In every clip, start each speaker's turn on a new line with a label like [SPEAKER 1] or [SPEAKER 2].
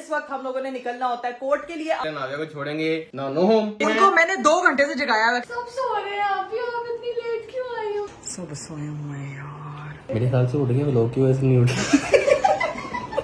[SPEAKER 1] इस वक्त हम लोगों ने निकलना होता है कोर्ट के लिए।
[SPEAKER 2] नाविया को छोड़ेंगे ना नो होम।
[SPEAKER 1] इनको मैंने 2 घंटे से जगाया है।
[SPEAKER 3] सब सो रहे हैं, आप इतनी लेट क्यों आई हो?
[SPEAKER 1] सब सोए हुए हैं यार।
[SPEAKER 2] मेरे ख्याल से उठ गए, लोग की वजह से नहीं उठे।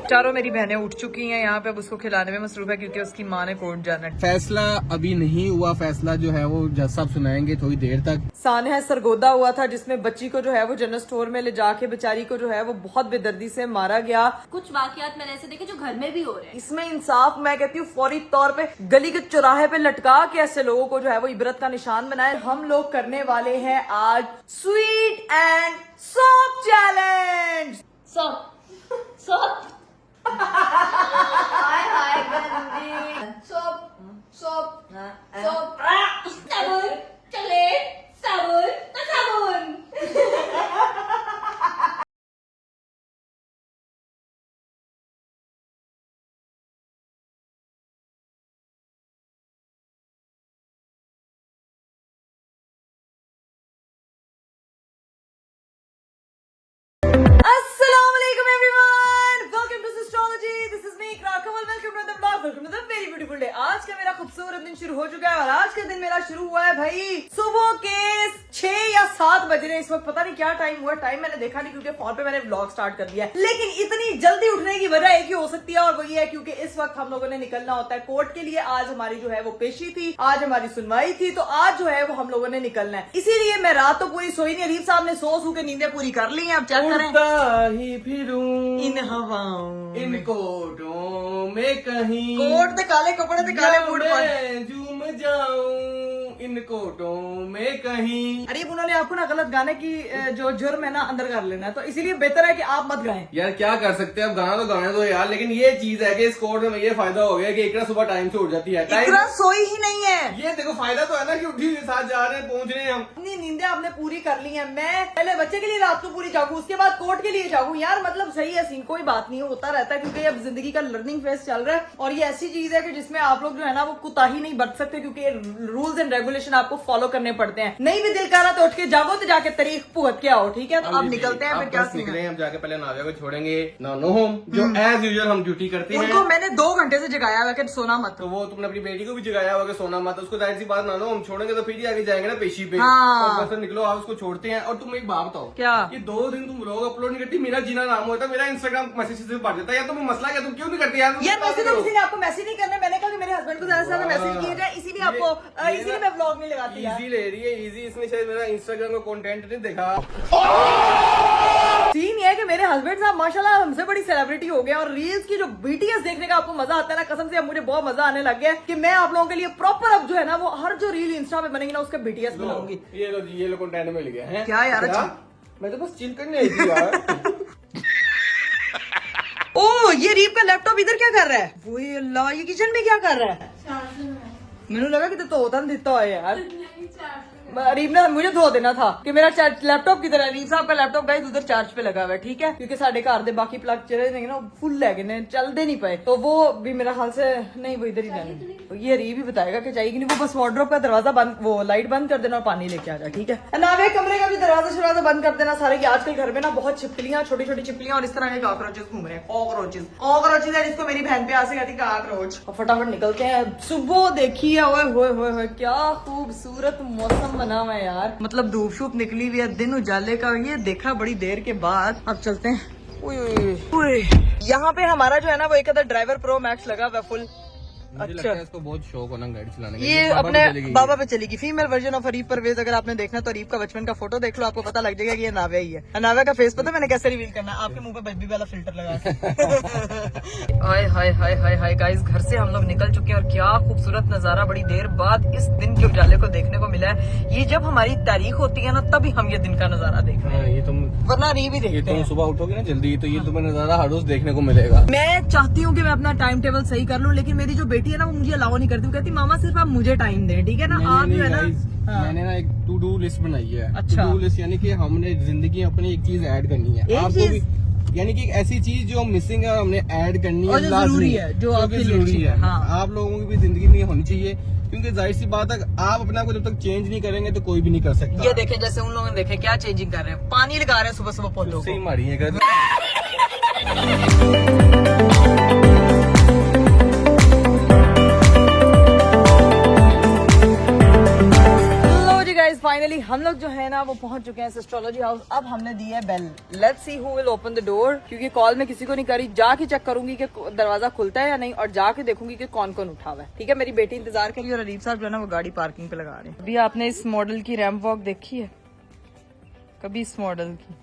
[SPEAKER 1] चारों मेरी बहनें उठ चुकी हैं यहाँ पे, अब उसको खिलाने में मसरूफ है क्योंकि उसकी माँ ने कोर्ट जाना है।
[SPEAKER 2] फैसला अभी नहीं हुआ, फैसला जो है वो जज साहब सुनाएंगे थोड़ी देर तक।
[SPEAKER 1] सानहा सरगोदा हुआ था जिसमें बच्ची को जो है वो जनरल स्टोर में ले जाके बेचारी को जो है वो बहुत बेदर्दी से मारा गया।
[SPEAKER 3] कुछ वाकयात मैंने ऐसे देखे जो घर में भी हो रहे हैं।
[SPEAKER 1] इसमें इंसाफ मैं कहती हूँ फौरी तौर पे गली के चौराहे पे लटका के ऐसे लोगों को जो है वो इबरत का निशान बनाए। हम लोग करने वाले हैं आज स्वीट एंड सोप चैलेंज।
[SPEAKER 3] सब हाय हाय गंदी सब साबुन चले साबुन ना साबुन।
[SPEAKER 1] Assalamualaikum everyone, welcome to Sistrology. This is me Ikra Kamal. Welcome to the vlog. Welcome to the very beautiful day. आज का मेरा खूबसूरत दिन शुरू हो चुका है और आज का दिन मेरा शुरू हुआ है भाई सुबह के 6 या 7 बज रहे हैं इस वक्त। पता नहीं क्या टाइम हुआ, टाइम मैंने देखा नहीं क्योंकि फोन पे मैंने व्लॉग स्टार्ट कर दिया है। लेकिन इतनी जल्दी उठने की वजह एक ही हो सकती है और वो ये है क्योंकि इस वक्त हम लोगों ने निकलना होता है कोर्ट के लिए। आज हमारी जो है वो पेशी थी, आज हमारी सुनवाई थी, तो आज जो है वो हम लोगों ने निकलना है। इसीलिए मैं रात तो पूरी सोई नहीं। अरीफ साहब ने सो के नींदें पूरी कर ली हैं। अब चेक करें
[SPEAKER 2] ही फिरूं
[SPEAKER 1] इन हवाओं
[SPEAKER 2] इन कोटों में कहीं,
[SPEAKER 1] कोट ते काले कपड़े ते काले बूट पर
[SPEAKER 2] झूम जाऊं इन कोटों में कहीं।
[SPEAKER 1] अरे उन्होंने आपको ना गलत गाने की जो जुर्म है ना अंदर कर लेना है, तो इसीलिए बेहतर है कि आप मत गाएं।
[SPEAKER 2] यार क्या कर सकते हैं, अब गाना तो गाने दो यार। लेकिन ये चीज है कि इस कोर्ट में ये फायदा हो गया कि इकरा सुबह टाइम से उठ जाती है।
[SPEAKER 1] इकरा सोई ही नहीं है।
[SPEAKER 2] ये देखो फायदा तो है ना कि उठी के साथ जा रहे हैं, पहुंच रहे हैं हम।
[SPEAKER 1] अपनी नींदें आपने पूरी कर ली है। मैं पहले बच्चे के लिए रात को पूरी जागू, उसके बाद कोर्ट के लिए जागू। यार मतलब सही है सीन, कोई बात नहीं, होता रहता है क्योंकि अब जिंदगी का लर्निंग फेज चल रहा है और ये ऐसी चीज है कि जिसमें आप लोग जो है ना वो कुताही नहीं बरत सकते क्योंकि रूल्स एंड रेगुलेशन आपको फॉलो करने पड़ते हैं। नहीं भी दिल कर रहा तो उठ के जागो, तो जाके तारीख भुगत के आओ, ठीक है। तो अब निकलते हैं, फिर क्या
[SPEAKER 2] निकले हम जाके पहले नाविया को छोड़ेंगे ना नो होम, जो एज यूजुअल हम ड्यूटी करते हैं।
[SPEAKER 1] उनको मैंने 2 घंटे से जगाया हुआ कि सोना मत।
[SPEAKER 2] तो वो तुमने अपनी बेटी को भी जगाया होगा कि सोना मत, उसको जाहिर सी बात ना लो हम छोड़ेंगे तो फिर ही आगे जाएंगे ना पेशी पे।
[SPEAKER 1] हाँ।
[SPEAKER 2] तो निकलो आप उसको छोड़ते हैं। और तुम एक बात बताओ,
[SPEAKER 1] क्या
[SPEAKER 2] ये 2 दिन तुम लोग अपलोड नहीं करती, मेरा जीना नाम होता है, मेरा इंस्टाग्राम मैसेज से बढ़ जाता है। या तो मसला क्या, तुम क्यों नहीं करती यार?
[SPEAKER 1] वैसे तो किसी ने आपको मैसेज नहीं करना, मैंने कहा कि मेरे हस्बैंड को ज्यादा से ज्यादा मैसेज किया जाए, इसीलिए आपको इसीलिए मैं व्लॉग नहीं लगाती यार।
[SPEAKER 2] इजी ले रही है, इजी। इसने शायद मेरा इंस्टाग्राम का कंटेंट नहीं देखा।
[SPEAKER 1] सीन ये है कि मेरे हस्बैंड साहब माशाल्लाह हमसे बड़ी सेलिब्रिटी हो गए और रील्स की जो बीटीएस देखने का आपको मजा आता है ना, कसम से अब मुझे बहुत मजा आने लग गया कि मैं आप लोगों के लिए प्रॉपर अब जो है ना वो हर जो रील इंस्टा पे बनेगी ना उसका बीटीएस बनाऊंगी।
[SPEAKER 2] ये लो कंटेंट मिल गया है।
[SPEAKER 1] क्या यार? अच्छा
[SPEAKER 2] मैं तो बस चिल करने आई थी यार।
[SPEAKER 1] ओ ये रीप का लैपटॉप इधर क्या कर रहा है? वो ये अल्लाह, ये किचन में क्या कर रहा है? मैंने लगा कि तो होता नहीं देता है यार। रीप ने मुझे धो देना था कि मेरा लैपटॉप की तरह। रीप साहब का लैपटॉप गाइस उधर चार्ज पे लगा हुआ है, ठीक है, क्योंकि साढ़े घर दे बाकी प्लग चले नहीं ना फुल है कि नहीं चलते नहीं पाए, तो वो भी मेरा ख्याल से नहीं, वो इधर ही जाने। तो ये रीप ही बताएगा कि चाहिए कि नहीं। वो बस वार्डरोब का दरवाजा बंद, वो लाइट बंद कर देना और पानी लेके आ जा, ठीक है। नावे कमरे का भी दरवाजा बंद कर देना सारे, की आजकल घर में ना बहुत छिपकलियां, छोटी छोटी छिपकलियां और इस तरह के कॉकरोचेस घूम रहे हैं। कॉकरोचेस है जिसको मेरी बहन पे आ से कहती कॉकरोच। फटाफट निकलते हैं। सुबह देखिए ओए क्या खूबसूरत मौसम बना हुआ है यार, मतलब धूप शूप निकली हुई है, दिन उजाले का ये देखा बड़ी देर के बाद। अब चलते हैं। यहाँ पे हमारा जो है ना वो एक अदर ड्राइवर प्रो मैक्स लगा हुआ फुल।
[SPEAKER 2] मुझे लगता है इसको बहुत शौक हो ना गाड़ी चलाने का।
[SPEAKER 1] ये अपने बाबा पे चलेगी, female version of Arif Parvez. अगर आपने देखना तो अरीफ का बचपन का फोटो देख लो, आपको पता लग जाएगा कि ये नाविया ही है। नाविया का फेस पता है मैंने कैसे रिवील करना है? आपके मुंह पे बेबी वाला फिल्टर लगा के। हाय हाय हाय हाय हाय गाइस, घर से हम लोग निकल चुके हैं और क्या खूबसूरत नजारा बड़ी देर बाद इस दिन के उजाले को देखने को मिला है। ये जब हमारी तारीख होती है ना तभी हम ये दिन का नजारा देख रहे हैं।
[SPEAKER 2] ये तुम
[SPEAKER 1] वरना रीव ही देखते हैं।
[SPEAKER 2] तुम सुबह उठोगे ना जल्दी तो ये तुम्हें नजारा हर रोज देखने को मिलेगा।
[SPEAKER 1] मैं चाहती हूँ कि मैं अपना टाइम टेबल सही कर लूँ, लेकिन मेरी जो बेटी है ना वो मुझे अलाउ नहीं करती। वो कहती मामा सिर्फ आप मुझे टाइम दें, ठीक है ना। आप जो है ना,
[SPEAKER 2] मैंने ना एक टू डू लिस्ट बनाई है।
[SPEAKER 1] अच्छा।
[SPEAKER 2] टू डू लिस्ट यानी कि हमने जिंदगी अपनी एक चीज ऐड करनी है। आपको भी यानी कि एक ऐसी चीज जो मिसिंग है हमने ऐड करनी है,
[SPEAKER 1] जरूरी है, जो आपकी
[SPEAKER 2] जरूरी है।
[SPEAKER 1] हाँ।
[SPEAKER 2] आप लोगों की भी जिंदगी में होनी चाहिए क्योंकि जाहिर सी बात है आप अपने आप को जब तक चेंज नहीं करेंगे तो कोई भी नहीं कर सकता।
[SPEAKER 1] ये देखें जैसे उन लोगों ने देखे क्या चेंजिंग कर रहे हैं, पानी लगा रहे हैं सुबह सुबह पौधों को।
[SPEAKER 2] सही मारी है।
[SPEAKER 1] हम लोग जो है ना वो पहुंच चुके हैं एस्ट्रोलॉजी हाउस। अब हमने दी है bell. Let's see who will open the door, क्योंकि कॉल में किसी को नहीं करी। जाके चेक करूंगी कि दरवाजा खुलता है या नहीं, और जाके देखूंगी कि कौन कौन उठा हुआ है। ठीक है, मेरी बेटी इंतजार करिए और अरीब साहब जो है ना वो गाड़ी पार्किंग पे लगा रहे हैं। अभी आपने इस मॉडल की रैंप वॉक देखी है कभी? इस मॉडल की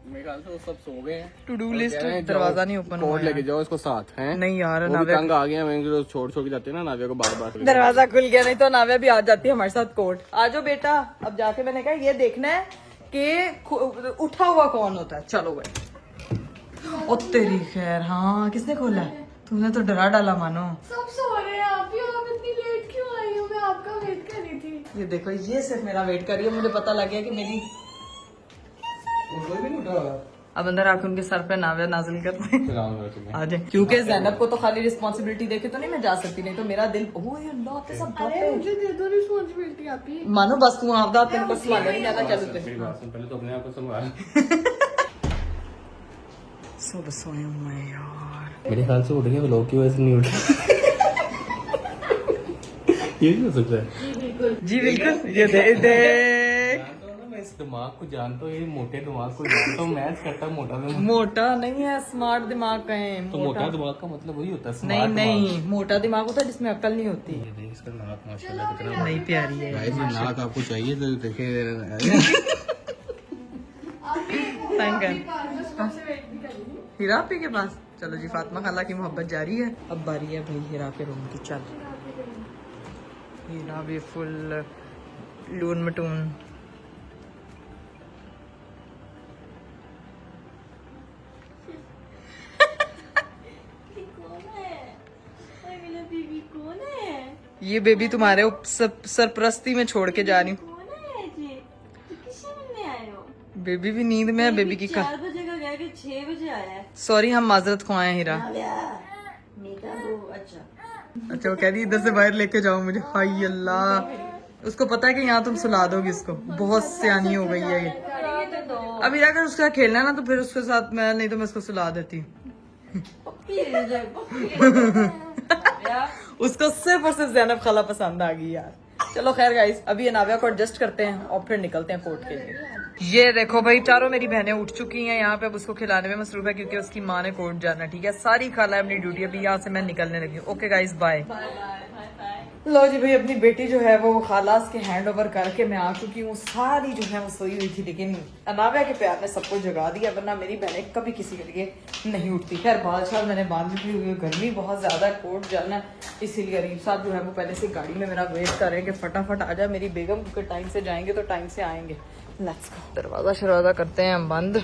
[SPEAKER 2] मेरे ख्याल से वो सब सो गए हैं।
[SPEAKER 1] टू डू लिस्ट दरवाजा नहीं ओपन हुआ
[SPEAKER 2] कोड लेके जाओ इसको साथ हैं।
[SPEAKER 1] नहीं यार,
[SPEAKER 2] वो भी
[SPEAKER 1] नाव्या
[SPEAKER 2] तंग आ गए हैं, मैं छोड़ के जाते हैं ना नाव्या को बार-बार।
[SPEAKER 1] दरवाजा खुल गया, नहीं तो नाव्या भी आ जाती है हमारे साथ कोर्ट। आ जाओ बेटा। अब जाके मैंने कहा ये देखना है कि उठा हुआ कौन होता है। चलो भाई। ओ तेरी खैर, हाँ किसने खोला है? तूने तो डरा डाला मानो।
[SPEAKER 3] सब सो रहे हैं, आप इतनी लेट क्यों आई हो? मैं आपका वेट कर रही थी।
[SPEAKER 1] ये देखो, ये सिर्फ मेरा वेट कर रही है। मुझे पता लग गया कि मेरी
[SPEAKER 2] कोई भी नहीं उठा रहा।
[SPEAKER 1] अब अंदर आके उनके सर पे नाव्या नाजिल करते हैं। आ जाए, क्योंकि ज़ैनब को तो खाली रिस्पॉन्सिबिलिटी देके तो नहीं मैं जा सकती, नहीं तो मेरा दिल अल्लाह आपके सब बात है।
[SPEAKER 3] मुझे दे दो रिस्पॉन्सिबिलिटी आपकी।
[SPEAKER 1] मानो बस तू आपदा तेरे को संभाल नहीं जाता। चलो
[SPEAKER 2] मेरी बात सुन, पहले तो अपने आप को संभाल।
[SPEAKER 1] सब सोए हुए हैं यार।
[SPEAKER 2] मेरे ख्याल से उठ गए, लोग की वजह से नहीं उठे। ये भी हो सकता है।
[SPEAKER 1] जी बिल्कुल, ये दे
[SPEAKER 2] मैं इस दिमाग को जानता हूँ, ये मोटे दिमाग को जानता हूँ, मैच करता है मोटा दिमाग।
[SPEAKER 1] मोटा नहीं है, स्मार्ट दिमाग का है।
[SPEAKER 2] तो मोटा दिमाग का मतलब वही होता है।
[SPEAKER 1] नहीं नहीं, मोटा दिमाग होता है जिसमें अक्ल नहीं होती।
[SPEAKER 2] ये देख इसका नाक माशाल्लाह कितना
[SPEAKER 1] नहीं प्यारी है।
[SPEAKER 2] गाइस, ये नाक आपको चाहिए तो देखे।
[SPEAKER 1] थैंक हीरा आपी के पास। चलो जी, फातिमा खाला की मोहब्बत जारी है। अब बारी है भाई हीरा के रूम की। चल हीरा भी फुल लून मटून।
[SPEAKER 3] कौन है? मेरा बीबी कौन है?
[SPEAKER 1] ये बेबी तुम्हारे सरप्रस्ती में छोड़ के जा रही हूँ।
[SPEAKER 3] कौन है जी? किससे मिलने आए हो?
[SPEAKER 1] बेबी भी नींद में है। बेबी की
[SPEAKER 3] 4 बजे का गया कि 6 बजे आया है?
[SPEAKER 1] सॉरी, हम माजरत को आए हैं हीरा।
[SPEAKER 3] अच्छा,
[SPEAKER 1] अच्छा, वो कह रही इधर से बाहर लेके जाओ मुझे। हाय अल्लाह, उसको पता है कि यहाँ तुम सुला दोगी इसको। बहुत सियानी हो गई है ये।
[SPEAKER 3] करेंगे तो दो।
[SPEAKER 1] अब हीरा अगर उसका खेलना है ना तो फिर उसके साथ मैं, नहीं तो मैं उसको सुला देती। उसको सिर्फ और सिर्फ ज़ैनब खाला पसंद आ गई यार। चलो खैर गाइस, अभी ये नाव्या को एडजस्ट करते हैं और फिर निकलते हैं कोर्ट के लिए। ये देखो भाई, चारों मेरी बहनें उठ चुकी हैं यहाँ पे। अब उसको खिलाने में मसरूफ है क्योंकि उसकी माँ ने कोर्ट जाना। ठीक है, सारी खाला है अपनी ड्यूटी। अभी यहाँ से मैं निकलने लगी हूँ। Okay guys, bye. लो जी भाई, अपनी बेटी जो है वो खालास के हैंड ओवर करके मैं आ चुकी हूँ। सारी जो है वो सोई हुई थी, लेकिन अनाव्या के प्यार ने सबको जगा दिया, वरना मेरी बहनें कभी किसी के लिए नहीं उठती। खैर बादशाह मैंने बांध ली हुई, गर्मी बहुत ज्यादा है, कोर्ट जाना है, इसीलिए अरीब साहब जो है वो पहले से गाड़ी में मेरा वेट कर रहे हैं कि फटाफट आ जाए मेरी बेगम, क्योंकि टाइम से जाएंगे तो टाइम से आएंगे। Let's go. दरवाजा शरवाजा करते हैं हम बंद।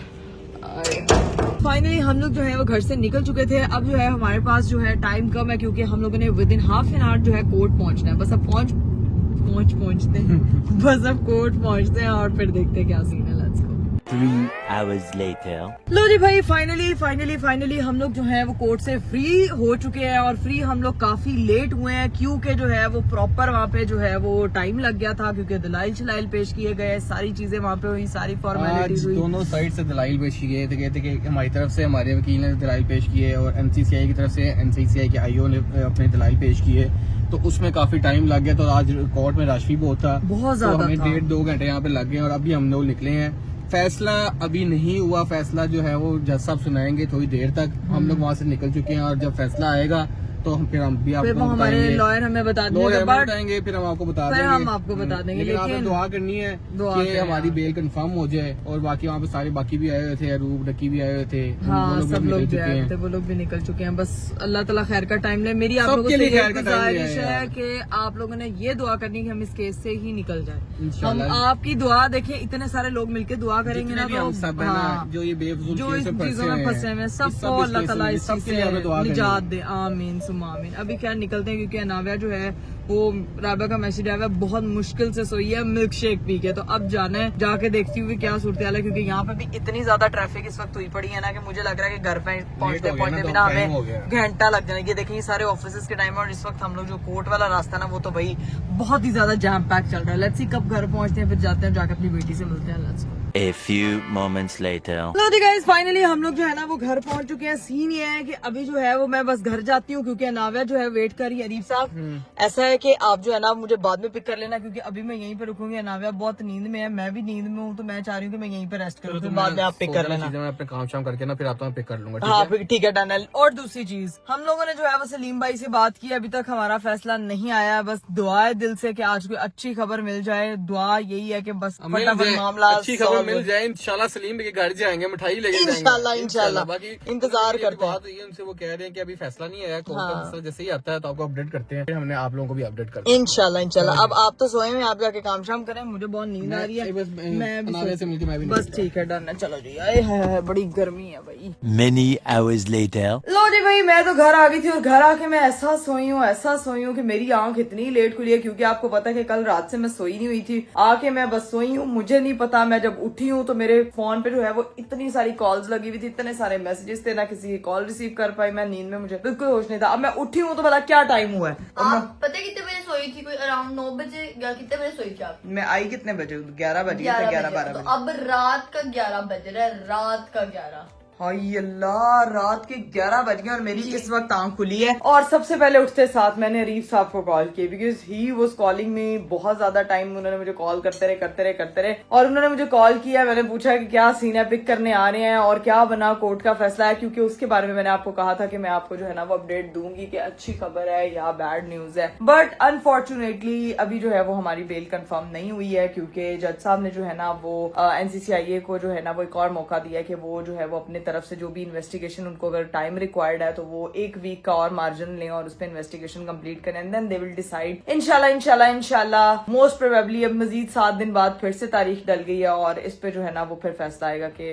[SPEAKER 1] फाइनली हम लोग जो है वो घर से निकल चुके थे। अब जो है हमारे पास जो है टाइम कम है, क्योंकि हम लोगों ने with in half an hour जो है कोर्ट पहुंचना है। बस अब पहुंचते हैं बस अब कोर्ट पहुंचते हैं और फिर देखते हैं क्या सीन है। Let's go.
[SPEAKER 4] 3 hours later.
[SPEAKER 1] लो जी भाई, फाइनली हम लोग जो है वो कोर्ट से फ्री हो चुके हैं। और फ्री हम लोग काफी लेट हुए हैं, क्योंकि जो है वो प्रॉपर वहाँ पे जो है वो टाइम लग गया था, क्योंकि दलाइल शलाइल पेश किए गए, सारी चीजें वहाँ पे हुई, सारी फॉर्मेलिटीज हुई।
[SPEAKER 2] दोनों साइड से दलाइल पेश किए थे, कहते कि हमारी तरफ से हमारे वकील ने दलाइल पेश किए और NCCI की तरफ से NCCI के IO ने अपने दलाइल पेश किए। तो उसमें काफी टाइम लग गया। तो आज कोर्ट में रश भी बहुत था,
[SPEAKER 1] बहुत ज्यादा
[SPEAKER 2] तो हमें
[SPEAKER 1] था।
[SPEAKER 2] 1.5-2 घंटे यहाँ पे लग गए और अभी हम लोग निकले हैं। फैसला अभी नहीं हुआ, फैसला जो है वो जज साहब सुनाएंगे थोड़ी देर तक। हम लोग वहाँ से निकल चुके हैं और जब फैसला आएगा तो फिर हम भी आपको
[SPEAKER 1] हमारे लॉयर हमें बता देंगे,
[SPEAKER 2] बताएंगे, फिर हम आपको बता देंगे।
[SPEAKER 1] हम आपको बता देंगे,
[SPEAKER 2] लेकिन आपने दुआ करनी है कि हमारी बेल कंफर्म हो जाए। और बाकी वहाँ पे सारे बाकी भी आए हुए थे, अरूब डकी भी आए हुए थे।
[SPEAKER 1] हाँ, सब लोग भी आए थे, वो लोग भी निकल चुके हैं। बस अल्लाह ताला खैर का टाइम ले। मेरी आप लोगों से ये गुजारिश है कि आप लोगों ने ये दुआ करनी कि हम इस केस से ही निकल जाए। हम आपकी दुआ देखें, इतने सारे लोग मिलकर दुआ करेंगे ना, तो
[SPEAKER 2] सब है ना जो ये बेफजूल
[SPEAKER 1] जो इस चीजों में फंसे हुए सबको अल्लाह ताला इस चीज से निजात दे। आमीन सुम्मा आमीन। अभी खैर निकलते हैं, क्योंकि अनाव्या जो है वो राबा का मैसेज आया है, बहुत मुश्किल से सोई है मिल्क शेक पी के। तो अब जाना है, जाके देखती हुई क्या सूरत हाल है, क्योंकि यहाँ पे भी इतनी ज्यादा ट्रैफिक इस वक्त हुई पड़ी है ना कि मुझे लग रहा है कि घर पे पहुंचते भी ना हमें घंटा लग जाएगा। ये देखिए सारे ऑफिस के टाइम है और इस वक्त हम लोग जो कोर्ट वाला रास्ता है ना वो तो भाई बहुत ही ज्यादा जैम पैक चल रहा है। लेट्स सी कब घर पहुंचते हैं, फिर जाते हैं, जाके अपनी बेटी से मिलते हैं। Let's go.
[SPEAKER 4] A few moments later.
[SPEAKER 1] लो जी गाइस, फाइनली हम लोग जो है ना वो घर पहुंच चुके हैं। सीन ये है कि अभी जो है वो मैं बस घर जाती हूँ क्योंकि अनाव्या जो है वेट कर रही है। अरीफ साहब, ऐसा है कि आप जो है ना मुझे बाद में पिक कर लेना क्योंकि अभी मैं यहीं पे रुकूंगी। अनाव्या बहुत नींद में है, मैं भी नींद में हूँ, तो मैं चाह रही हूँ कि मैं यहीं पे रेस्ट करूँ, फिर बाद में आप पिक कर लेना।
[SPEAKER 2] मैं अपने काम शाम करके ना फिर आता हूँ, पिक कर लूंगा।
[SPEAKER 1] हाँ ठीक है, डन है। और दूसरी चीज, हम लोगों ने जो है वो सलीम भाई से बात की, अभी तक हमारा फैसला नहीं आया। बस दुआ है दिल से कि आज कोई अच्छी खबर मिल जाए। दुआ यही है कि बस फटाफट मामला
[SPEAKER 2] अच्छी खबर मिल जाए। इंशाल्लाह सलीम के घर जाएंगे, मिठाई लेके
[SPEAKER 1] इंशाल्लाह इंशाल्लाह।
[SPEAKER 2] बाकी
[SPEAKER 1] इंतजार करते हैं।
[SPEAKER 2] बात हुई है उनसे, वो कह रहे हैं कि अभी फैसला नहीं आया। कोर्ट का फैसला जैसे ही आता है तो आपको अपडेट करते हैं। फिर हमने आप लोगों को भी अपडेट कर दिया।
[SPEAKER 1] इंशाल्लाह इंशाल्लाह। अब आप तो सोए हैं, आप जाके काम शाम करें, मुझे बहुत नींद आ रही है। मैं भी बस ठीक है, डन है, चलो जी। आए हाय, बड़ी गर्मी है भाई।
[SPEAKER 4] Many hours later.
[SPEAKER 1] लो जी भाई, मैं तो घर आ गई थी और घर आके मैं ऐसा सोई हूँ कि मेरी आंख इतनी लेट खुली है क्योंकि आपको पता है कि कल रात से मैं सोई नहीं हुई थी। आके मैं बस सोई हूँ, मुझे नहीं पता। मैं जब उठी हूँ तो मेरे फोन पे जो है वो इतनी सारी कॉल्स लगी हुई थी, इतने सारे मैसेजेस थे, ना किसी की कॉल रिसीव कर पाई। मैं नींद में, मुझे बिल्कुल होश नहीं था। अब मैं उठी हूँ तो भला क्या टाइम हुआ है?
[SPEAKER 3] आप पता है कितने बजे सोई थी? कोई अराउंड 9 बजे या कितने बजे सोई थी आप?
[SPEAKER 1] मैं आई कितने बजे? 11 बजे, 11-12
[SPEAKER 3] तो
[SPEAKER 1] बजे।
[SPEAKER 3] अब रात का 11 बज रहा है, रात का 11।
[SPEAKER 1] हाय अल्लाह, रात के 11 बज गए और मेरी इस वक्त आंख खुली है। और सबसे पहले उठते साथ मैंने अरीफ साहब को कॉल की because he was calling me. बहुत ज्यादा टाइम उन्होंने मुझे कॉल करते रहे और उन्होंने मुझे कॉल किया। मैंने पूछा कि क्या सीन है, पिक करने आ रहे हैं और क्या बना, कोर्ट का फैसला है, क्योंकि उसके बारे में मैंने आपको कहा था कि मैं आपको जो है ना वो अपडेट दूंगी कि अच्छी खबर है या बैड न्यूज है। बट अनफॉर्चुनेटली अभी जो है वो हमारी बेल कंफर्म नहीं हुई है क्योंकि जज साहब ने जो है ना वो NCCIA को जो है ना वो एक और मौका दिया कि वो जो है वो अपने तरफ से जो भी इन्वेस्टिगेशन, उनको अगर टाइम रिक्वायर्ड है तो वो 1 वीक का और मार्जिन लें और उस पर इन्वेस्टिगेशन कंप्लीट करें and then they will decide. इंशाल्लाह मोस्ट प्रोबेबली अब मजीद 7 दिन बाद फिर से तारीख डल गई है और इस पे जो है ना वो फिर फैसला आएगा कि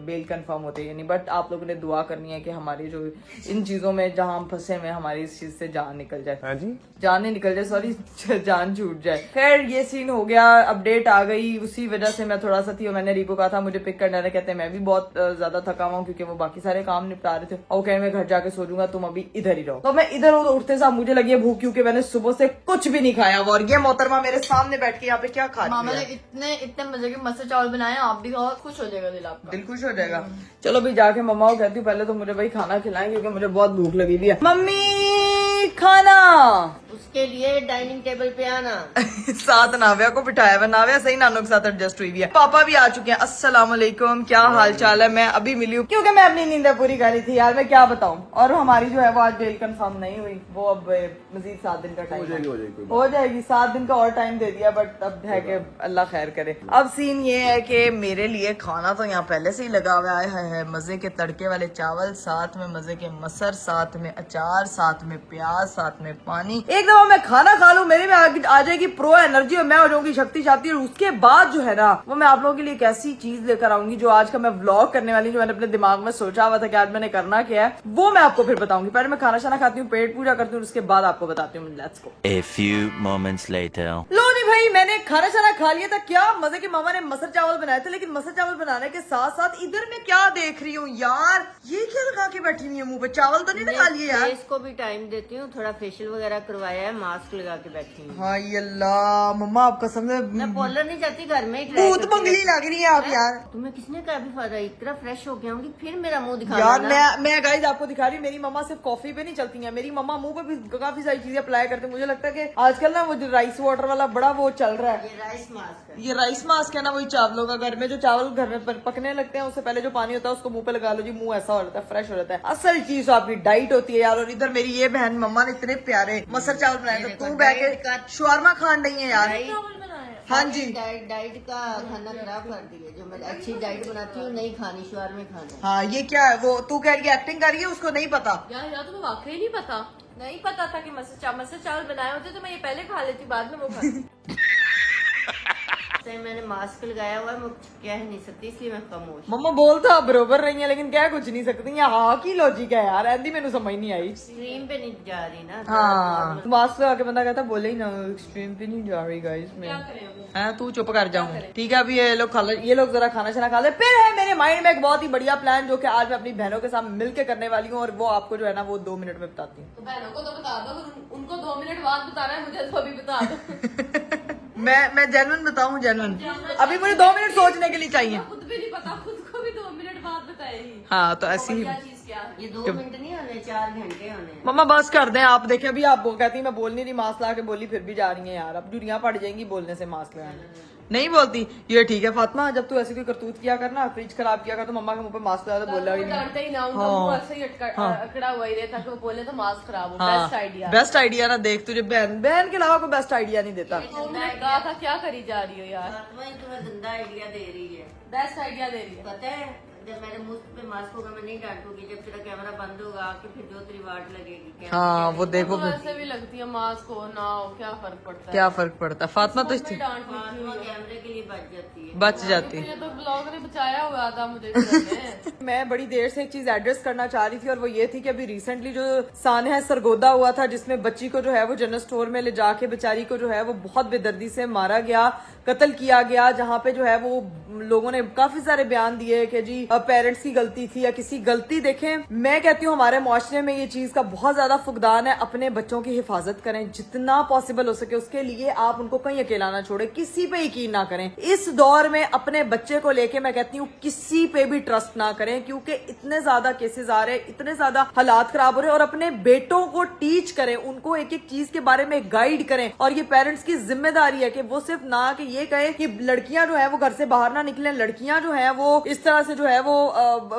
[SPEAKER 1] बेल कंफर्म होते हैं नहीं। बट आप लोगों ने दुआ करनी है कि हमारी जो इन चीजों में जहां हम फंसे हुए हमारी इस चीज से जान निकल जाए। हाँ जी, जान नहीं निकल जाए, सॉरी, जान छूट जाए। खैर ये सीन हो गया, अपडेट आ गई। उसी वजह से मैं थोड़ा सा थी और मैंने रीको कहा था मुझे पिक करने रहे। कहते हैं मैं भी बहुत ज्यादा थका हुआ हूँ क्योंकि वो बाकी सारे काम निपटा रहे थे और कह मैं घर जाके सो जाऊंगा, तुम अभी इधर ही रहो। तो मैं इधर हूँ तो उठते साथ मुझे लगी है भूख क्योंकि मैंने सुबह से कुछ भी नहीं खाया और ये मोहतरमा मेरे सामने बैठ के यहाँ पे क्या खा
[SPEAKER 3] मामा ने इतने मजे के मस्से चावल बनाए, आप भी खाओ, खुश हो जाएगा दिल आपका।
[SPEAKER 1] दिल खुश हो जाएगा। चलो भाई जाके मम्मा को कहती हूँ पहले तो मुझे भाई खाना खिलाएं क्योंकि मुझे बहुत भूख लगी हुई है। मम्मी खाना,
[SPEAKER 3] उसके लिए डाइनिंग टेबल पे आना।
[SPEAKER 1] साथ नाव्या को बिठाया हुआ, नाव्या सही नानों के साथ एडजस्ट हुई है। पापा भी आ चुके हैं। अस्सलाम वालेकुम, क्या हाल चाल है? मैं अभी मिली हूँ क्योंकि मैं अपनी नींद पूरी करी थी यार, मैं क्या बताऊँ। और हमारी जो है वो आज बेल कंफर्म नहीं हुई, वो अब मजीद 7 दिन का टाइम हो जाएगी। 7 दिन का और टाइम दे दिया बट अब है कि अल्लाह खैर करे। अब सीन ये है कि मेरे लिए खाना तो यहाँ पहले से ही लगा हुआ है। मजे के तड़के वाले चावल, साथ में मजे के मसर, साथ में अचार, साथ में प्याज, साथ में पानी। एक दफा मैं खाना खा लूं मेरे में आ जाएगी प्रो एनर्जी और मैं हो जाऊंगी शक्तिशाली। और उसके बाद जो है ना वो मैं आप लोगों के लिए एक ऐसी चीज लेकर आऊंगी जो आज का मैं व्लॉग करने वाली, जो मैंने अपने दिमाग में सोचा हुआ था कि आज मैंने करना क्या है, वो मैं आपको फिर बताऊंगी। पहले मैं खाना शाना खाती हूँ, पेट पूजा करती हूँ, उसके बाद आपको बताती हूँ। Let's go.
[SPEAKER 4] A few moments later.
[SPEAKER 1] लो नहीं भाई, मैंने खाना शाना खा लिया था। क्या मजे के मामा ने मसर चावल बनाए थे, लेकिन मसर चावल बनाने के साथ साथ इधर मैं क्या देख रही हूँ यार, ये क्या लगा के बैठी हुई है मुंह पे? चावल तो नहीं लगा लिए यार।
[SPEAKER 5] इसको भी टाइम देती हूँ, थोड़ा फेशियल वगैरह करवाया है, मास्क लगा के बैठी हूँ।
[SPEAKER 1] हाय अल्लाह, मम्मा आपका समझ
[SPEAKER 5] मैं पार्लर नहीं जाती, घर में ही try
[SPEAKER 1] भूत
[SPEAKER 5] करती
[SPEAKER 1] बंगली लग रही है आप यार।
[SPEAKER 5] तुम्हें किसने कहा भी फायदा? इतना फ्रेश हो गया हूँ फिर मेरा मुंह दिखा
[SPEAKER 1] यार
[SPEAKER 5] देना।
[SPEAKER 1] मैं गाइस आपको दिखा रही हूँ, मेरी मम्मा सिर्फ कॉफी पे नहीं चलती हैं, मेरी मम्मा मुंह पे भी काफी सारी चीजें अप्लाई करते हैं। मुझे लगता है कि आजकल ना वो जो राइस वाटर वाला बड़ा वो चल रहा है,
[SPEAKER 5] ये राइस मास्क है।
[SPEAKER 1] ये राइस मास्क है ना, वही चावलों का। घर में जो चावल घर में पकने लगते हैं उससे पहले जो पानी होता है उसको मुंह पे लगा लो जी, मुंह ऐसा हो जाता है, फ्रेश हो जाता है। असल चीज तो आपकी डाइट होती है यार। और इधर मेरी ये बहन मम्मा ने इतने प्यारे मसर चावल बनाए थे, तू बैठे शवारमा खान रही है यार। हाँ जी,
[SPEAKER 5] डाइट का खाना खराब कर दिया। जो मैं अच्छी डाइट बनाती हूँ नहीं खानी, शुगर में खाना।
[SPEAKER 1] हाँ ये क्या है? वो तू कह रही है एक्टिंग कर रही है, उसको नहीं पता
[SPEAKER 6] यार तुम्हें वाकई नहीं पता था कि मसर चावल बनाए होते तो मैं ये पहले खा लेती, बाद में वो खाती।
[SPEAKER 5] मैंने मास्क लगाया हुआ है, मैं कुछ कह नहीं सकती इसलिए मैं खामोश।
[SPEAKER 1] मम्मा बोल तो बरोबर रही है लेकिन क्या कुछ नहीं सकती। हाँ की लॉजिक है यार, ऐसी मैंने समझ नहीं आई।
[SPEAKER 5] स्ट्रीम पे नहीं जा रही ना।
[SPEAKER 1] हाँ मास्क लगा के बंदा कहता बोले ही ना स्ट्रीम पे नहीं जा रही गाइस में। हाँ तू चुप कर जाऊँ, ठीक है। अभी ये लोग जरा खाना शाना खा ले। फिर है मेरे माइंड में एक बहुत ही बढ़िया प्लान जो कि आज मैं अपनी बहनों के साथ मिलकर करने वाली हूँ और वो आपको जो है ना वो 2 मिनट में बताती हूँ।
[SPEAKER 6] तो बहनों को तो बता दो, उनको 2 मिनट बाद बताना है, मुझे तो अभी बता दो।
[SPEAKER 1] मैं जेन्युइन बताऊं, जेन्युइन अभी मुझे 2 मिनट सोचने के लिए चाहिए।
[SPEAKER 6] खुद भी नहीं पता, खुद को भी 2 मिनट बाद बताएगी।
[SPEAKER 1] हाँ तो ऐसी ही
[SPEAKER 6] क्या चीज क्या है?
[SPEAKER 5] ये 2 मिनट नहीं होने, 4 घंटे होने हैं।
[SPEAKER 1] मम्मा बस कर दें आप। देखें अभी आप कहती मैं बोल नहीं रही, मास्क ला के बोली फिर भी जा रही है यार। अब जुड़ियां पड़ जाएंगी बोलने से, मास्क लगाने नहीं बोलती। ये ठीक है फातिमा, जब तू ऐसी कोई करतूत किया करना, फ्रिज खराब किया कर तो मम्मा के मुंह पे मास्क लगा, बोला ही नहीं।
[SPEAKER 6] डांटते ही ना, उनका मुंह ऐसे ही अकड़ा हुआ ही रहता कि वो बोले तो मास्क खराब हो। बेस्ट आइडिया,
[SPEAKER 1] बेस्ट आइडिया ना। देख तुझे बहन के अलावा कोई बेस्ट आइडिया नहीं देता।
[SPEAKER 6] 2 मिनट कहा था, क्या करी जा रही हो यार?
[SPEAKER 5] फातिमा ये तुम्हें गंदा आइडिया दे रही है।
[SPEAKER 6] बेस्ट आइडिया दे रही है।
[SPEAKER 5] पता है जब मेरे मुंह पे मास्क होगा मैं नहीं डांटूंगी, जब तेरा कैमरा बंद होगा आके फिर जो तेरी वाट लगेगी। कैमरा
[SPEAKER 1] हाँ वो देखो
[SPEAKER 6] तो ऐसे भी लगती है, मास्क हो ना हो क्या फर्क पड़ता है?
[SPEAKER 1] क्या फर्क पड़ता है। फातिमा तो
[SPEAKER 6] कोई डांट नहीं
[SPEAKER 5] फातिमा कैमरे के लिए बच जाती है।
[SPEAKER 1] बच जाती है।
[SPEAKER 6] मुझे तो ब्लॉग ने बचाया हुआ था मुझे तो।
[SPEAKER 1] मैं बड़ी देर से एक चीज एड्रेस करना चाह रही थी और वो ये थी कि अभी रिसेंटली जो सानहा सरगोदा हुआ था, जिसमें बच्ची को जो है वो जनरल स्टोर में ले जाके बेचारी को जो है वो बहुत बेदर्दी से मारा गया, कत्ल किया गया। जहाँ पे जो है वो लोगों ने काफी सारे बयान दिए कि जी पेरेंट्स की गलती थी या किसी गलती। देखें मैं कहती हूँ हमारे मुआशरे में ये चीज का बहुत ज्यादा फुकदान है। अपने बच्चों की हिफाजत करें जितना पॉसिबल हो सके, उसके लिए आप उनको कहीं अकेला ना छोड़े, किसी पे यकीन ना करें। इस दौर में अपने बच्चे को लेके मैं कहती हूँ किसी पे भी ट्रस्ट ना करें, क्योंकि इतने ज्यादा केसेस आ रहे हैं, इतने ज्यादा हालात खराब हो रहे हैं। और अपने बेटों को टीच करें, उनको एक एक चीज के बारे में गाइड करें। और ये पेरेंट्स की जिम्मेदारी है कि वो सिर्फ ना कि ये कहे कि लड़कियां जो है वो घर से बाहर ना निकले, लड़कियां जो है वो इस तरह से जो है वो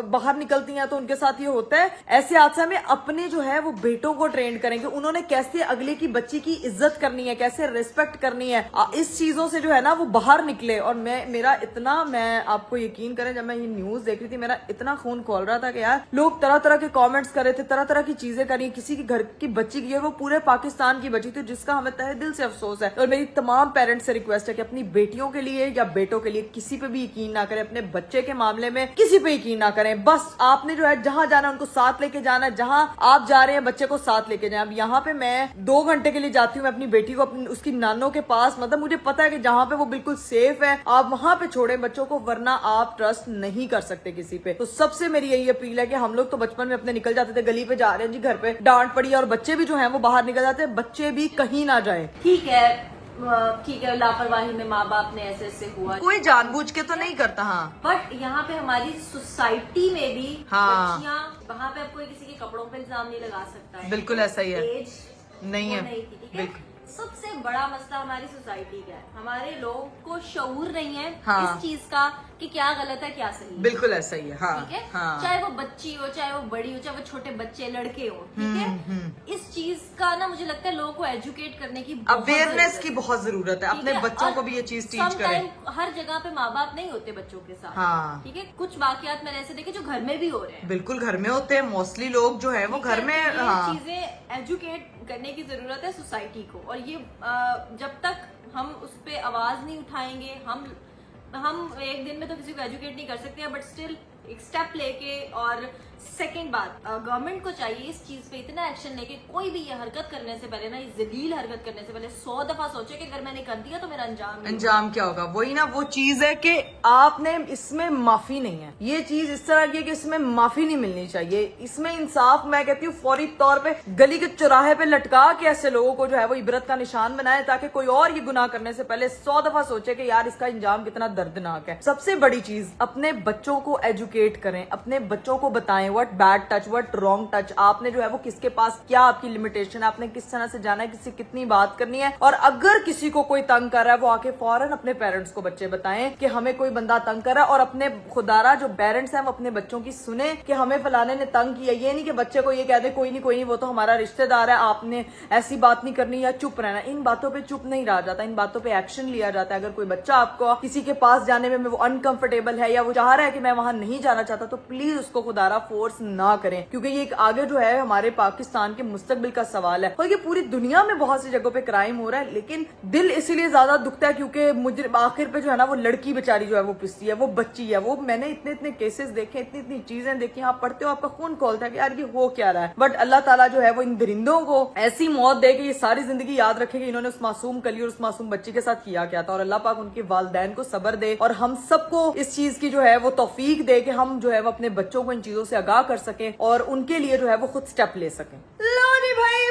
[SPEAKER 1] बाहर निकलती हैं तो उनके साथ ये होता है। ऐसे हादसा में अपने जो है वो बेटों को ट्रेन करेंगे, उन्होंने कैसे अगले की बच्ची की इज्जत करनी है, कैसे रिस्पेक्ट करनी है, इस चीजों से जो है ना वो बाहर निकले। और मैं आपको यकीन करें, जब मैं ये न्यूज देख रही थी मेरा इतना खून खोल रहा था कि यार लोग तरह तरह के कमेंट्स कर रहे थे, तरह तरह की चीजें करी। किसी की घर की बच्ची की है, वो पूरे पाकिस्तान की बच्ची थी, जिसका हमें तहे दिल से अफसोस है। और मेरी तमाम पेरेंट्स से रिक्वेस्ट है कि अपनी बेटियों के लिए या बेटों के लिए किसी पे भी यकीन ना करें, अपने बच्चे के मामले में किसी पे यकीन ना करें। बस आपने जो है जहां जाना उनको साथ लेके जाना, जहां आप जा रहे हैं बच्चे को साथ लेके जाए। अब यहाँ पे मैं 2 घंटे के लिए जाती हूँ, मैं अपनी बेटी को उसकी नानों के पास, मतलब मुझे पता है कि जहाँ पे वो बिल्कुल सेफ है आप वहां पे छोड़ें बच्चों को, वरना आप ट्रस्ट नहीं कर सकते किसी पे। तो सबसे मेरी यही अपील है कि हम लोग तो बचपन में अपने निकल जाते थे, गली पे जा रहे हैं जी, घर पे डांट पड़ी और बच्चे भी जो है वो बाहर निकल जाते हैं, बच्चे भी कहीं ना जाए।
[SPEAKER 6] ठीक है, लापरवाही में माँ बाप ने ऐसे हुआ,
[SPEAKER 1] कोई जानबूझ के तो नहीं करता। हाँ
[SPEAKER 6] बट यहाँ पे हमारी सोसाइटी में भी
[SPEAKER 1] हाँ।
[SPEAKER 6] बच्चियाँ, वहाँ पे अब कोई किसी के कपड़ों पे इल्जाम नहीं लगा सकता है।
[SPEAKER 1] बिल्कुल ऐसा ही है।
[SPEAKER 6] एज
[SPEAKER 1] नहीं है,
[SPEAKER 6] नहीं थी, ठीक है।
[SPEAKER 1] बिल्कुल।
[SPEAKER 6] सबसे बड़ा मसला हमारी सोसाइटी का है, हमारे लोगों को शऊर नहीं है
[SPEAKER 1] हाँ।
[SPEAKER 6] इस चीज का कि क्या गलत है क्या सही है।
[SPEAKER 1] बिल्कुल ऐसा ही है। हाँ
[SPEAKER 6] ठीक है,
[SPEAKER 1] हाँ।
[SPEAKER 6] चाहे वो बच्ची हो, चाहे वो बड़ी हो, चाहे वो छोटे बच्चे लड़के हो, ठीक है। इस चीज का ना मुझे लगता है लोगों को एजुकेट करने की
[SPEAKER 1] अवेयरनेस की बहुत जरूरत है। अपने बच्चों को भी ये चीज टीच करें।
[SPEAKER 6] हर जगह पे माँ बाप नहीं होते बच्चों के साथ,
[SPEAKER 1] हाँ।
[SPEAKER 6] ठीक है। कुछ वाकयात मैंने ऐसे देखे जो घर में भी हो रहे हैं।
[SPEAKER 1] बिल्कुल घर में होते हैं मोस्टली लोग जो है वो घर में।
[SPEAKER 6] ये
[SPEAKER 1] हाँ।
[SPEAKER 6] चीजें एजुकेट करने की जरूरत है सोसाइटी को, और ये जब तक हम उस पे आवाज नहीं उठाएंगे, हम एक दिन में तो किसी को एजुकेट नहीं कर सकते हैं, बट स्टिल एक स्टेप लेके। और सेकंड बात, गवर्नमेंट को चाहिए इस चीज पे इतना एक्शन लेके, कोई भी ये हरकत करने से पहले ना, ये जलील हरकत करने से पहले 100 दफा सोचे कि अगर मैंने कर दिया तो मेरा अंजाम
[SPEAKER 1] क्या होगा। वही ना वो चीज है कि आपने इसमें माफी नहीं है, ये चीज इस तरह की है कि इसमें माफी नहीं मिलनी चाहिए। इसमें इंसाफ मैं कहती हूँ फौरी तौर पे गली के चौराहे पे लटका के ऐसे लोगों को जो है वो इबरत का निशान बनाए, ताकि कोई और ये गुनाह करने से पहले 100 दफा सोचे कि यार इसका अंजाम कितना दर्दनाक है। सबसे बड़ी चीज, अपने बच्चों को एजुकेट करें, अपने बच्चों को बताएं what bad touch, what wrong touch. आपने जो है वो किसके पास क्या आपकी लिमिटेशन है, आपने किस तरह से जाना है, किससे कितनी बात करनी है। और अगर किसी को कोई तंग कर रहा है वो आके फौरन अपने पेरेंट्स को बच्चे बताएं कि हमें कोई बंदा तंग कर रहा है। और अपने खुदारा जो पेरेंट्स हैं वो अपने बच्चों की सुने कि हमें फलाने ने तंग किया। ये नहीं कि बच्चे को ये कह दे कोई नहीं वो तो हमारा रिश्तेदार है, आपने ऐसी बात नहीं करनी या चुप रहना। इन बातों पे चुप नहीं रहा जाता, इन बातों पे एक्शन लिया जाता है। अगर कोई बच्चा आपको किसी के पास जाने में वो अनकंफर्टेबल है या वो चाह रहा है कि मैं वहां नहीं जाना चाहता, तो प्लीज उसको खुदारा फोर्स ना करें, क्योंकि ये आगे जो है हमारे पाकिस्तान के मुस्तकबिल का सवाल है। और ये पूरी दुनिया में बहुत सी जगहों पे क्राइम हो रहा है, लेकिन दिल इसीलिए ज्यादा दुखता है क्योंकि मुझे आखिर पे जो है ना वो लड़की बेचारी जो है वो पिसती है, वो बच्ची है। वो मैंने इतने केसेस देखे, इतनी चीजें देखी, आप पढ़ते हो आपका खून खोलता है कि यार ये हो क्या रहा है। बट अल्लाह ताला जो है वो इन दरिंदों को ऐसी मौत दे कि ये सारी जिंदगी याद रखे कि इन्होंने उस मासूम कली और उस मासूम बच्ची के साथ किया क्या था। और अल्लाह पाक उनके वालिदैन को सब्र दे और हम सबको इस चीज की जो है वो तौफीक दे कि हम जो है वो अपने बच्चों को इन चीजों से आगाह कर सकें और उनके लिए जो है वो खुद स्टेप ले सकें। लो जी भाई,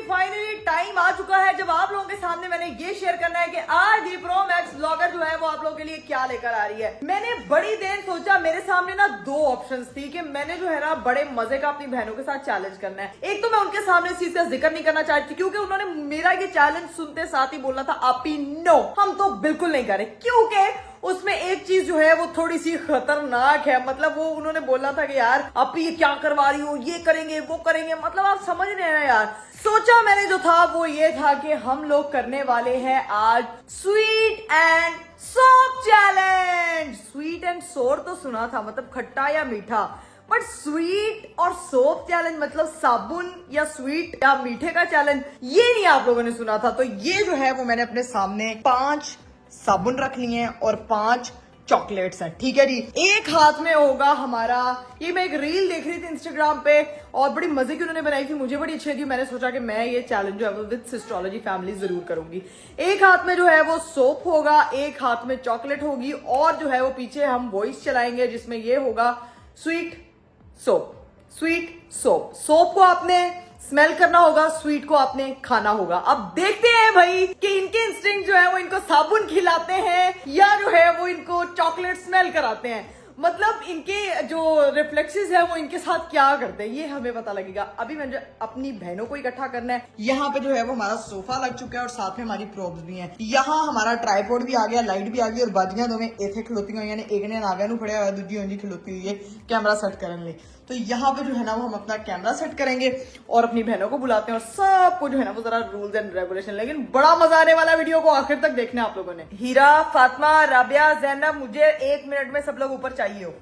[SPEAKER 1] फाइनली टाइम आ चुका है जब आप लोगों के सामने सामने मैंने ये शेयर करना है कि आज दी प्रो मैक्स ब्लॉगर जो है वो आप लोगों के लिए क्या लेकर आ रही है। मैंने बड़ी देर सोचा, मेरे सामने ना दो ऑप्शंस थी कि मैंने जो है ना बड़े मजे का अपनी बहनों के साथ चैलेंज करना है। एक तो मैं उनके सामने इस चीज का जिक्र नहीं करना चाहती क्योंकि उन्होंने मेरा ये चैलेंज सुनते साथ ही बोलना था आपी नो, हम तो बिल्कुल नहीं करें, क्योंकि उसमें एक चीज जो है वो थोड़ी सी खतरनाक है। मतलब वो उन्होंने बोलना था कि यार आप ये क्या करवा रही हो, ये करेंगे वो करेंगे, मतलब आप समझ रहे हैं यार। सोचा मैंने जो था वो ये था कि हम लोग करने वाले हैं आज sweet and soap challenge. Sweet and सोर तो सुना था, मतलब खट्टा या मीठा, बट स्वीट और सोप चैलेंज मतलब साबुन या स्वीट या मीठे का चैलेंज, ये नहीं आप लोगों ने सुना था। तो ये जो है वो मैंने अपने सामने 5 साबुन रख लिए हैं और 5 चॉकलेट्स हैं, ठीक है जी। एक हाथ में होगा हमारा, ये मैं एक रील देख रही थी इंस्टाग्राम पे और बड़ी मजे की उन्होंने बनाई थी, मुझे बड़ी अच्छी लगी। मैंने सोचा कि मैं ये चैलेंज जो है वो विद सिस्ट्रोलॉजी फैमिली जरूर करूंगी। एक हाथ में जो है वो सोप होगा, एक हाथ में चॉकलेट होगी और जो है वो पीछे हम वॉइस चलाएंगे जिसमें ये होगा sweet soap, sweet soap. Soap को आपने स्मेल करना होगा, स्वीट को आपने खाना होगा। अब देखते हैं भाई कि इनके इंस्टिंक्ट जो है वो इनको साबुन खिलाते हैं या जो है वो इनको चॉकलेट स्मेल कराते हैं। मतलब इनके जो रिफ्लेक्सेस है वो इनके साथ क्या करते हैं ये हमें पता लगेगा। अभी मैंने अपनी बहनों को इकट्ठा करना है। यहाँ पे जो है वो हमारा सोफा लग चुका है और साथ में हमारी प्रोब्स भी हैं। यहाँ हमारा ट्राइपॉड भी आ गया, लाइट भी आ गई और बाजियां दो में इथे खिलोती हुई, यानी एक ने नागा नू फड़िया हुआ, दूजी उंजी खिलोती हुई है कैमरा सेट करने लिए। तो यहाँ पे जो है ना वो हम अपना कैमरा सेट करेंगे और अपनी बहनों को बुलाते हैं और सबको जो है ना वो जरा रूल्स एंड रेगुलेशन, लेकिन बड़ा मजा आने वाला वीडियो को आखिर तक देखना आप लोगों ने। हीरा, फातिमा, राबिया, जैनब, मुझे 1 मिनट में सब लोग ऊपर चाहिए हो,